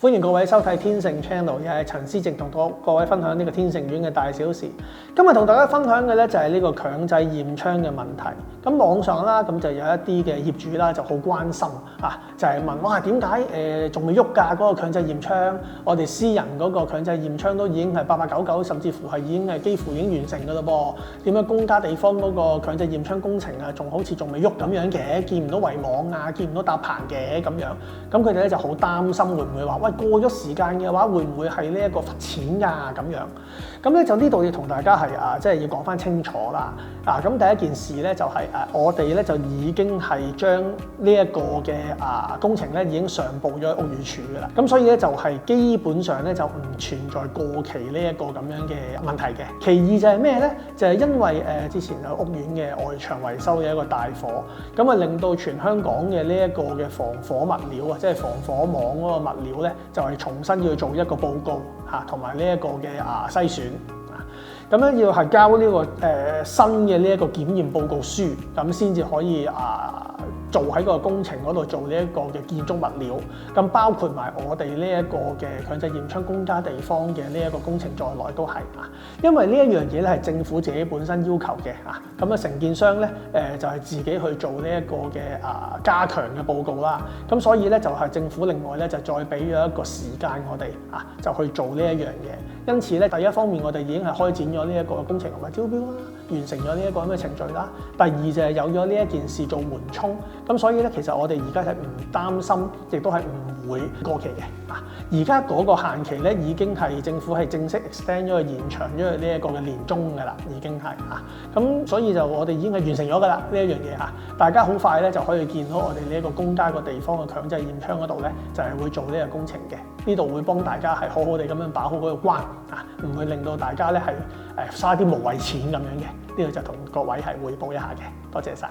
歡迎各位收睇天盛 Channel， 又係陳思靜同各位分享呢個天盛苑嘅大小事。今日同大家分享嘅咧就係呢個強制驗窗嘅問題。咁網上啦，咁就有一啲嘅業主啦就好關心啊，就係問哇點解仲未喐㗎嗰個強制驗窗？我哋私人嗰個強制驗窗都已經係8899，甚至乎係已經係幾乎已經完成㗎咯噃。點解公家地方嗰個強制驗窗工程啊，仲好似仲未喐咁樣嘅？見唔到圍網啊，見唔到搭棚嘅咁樣。咁佢哋咧就好擔心會唔會話喂過咗時間嘅話，會唔會係呢一個罰錢㗎咁樣？咁咧就呢度要同大家係即係要講翻清楚啦。咁第一件事咧就係我哋咧就已經係將呢一個嘅工程咧已經上報咗屋宇署㗎啦。咁所以咧就係基本上咧就唔存在過期呢一個咁樣嘅問題嘅。其二就係咩咧？就係因為之前有屋苑嘅外牆維修嘅一個大火，咁啊令到全香港嘅呢一個嘅防火物料啊，即係防火網嗰個物料咧，就係重新要做一個報告嚇，同埋呢一個嘅篩選。咁樣要係交呢個新嘅呢一個檢驗報告書，咁先至可以做喺個工程嗰度做呢一個嘅建築物料。咁包括埋我哋呢一個嘅強制驗窗公家地方嘅呢一個工程在內都係因為呢一樣嘢咧係政府自己本身要求嘅咁承建商咧就係自己去做呢一個嘅加強嘅報告啦。咁所以咧就係政府另外咧就再俾咗一個時間我哋就去做呢一樣嘢。因此咧第一方面我哋已經係開展咗呢一個工程同埋招標啦，完成咗呢一個咁嘅程序啦。第二就係有咗呢一件事做緩衝，咁所以咧其實我哋而家係唔擔心，亦都係唔會過期嘅。而家嗰個限期咧已經係政府係正式 extend 咗去延長咗呢一個嘅年中㗎啦，已經係咁所以就我哋已經係完成咗㗎啦呢一樣嘢大家好快咧就可以見到我哋呢一個公家個地方嘅強制驗窗嗰度咧就係會做呢個工程嘅。呢度會幫大家係好好地咁樣把好嗰個關唔會令到大家咧係嘥啲無謂錢咁樣嘅。呢度就同各位係匯報一下嘅，多謝晒。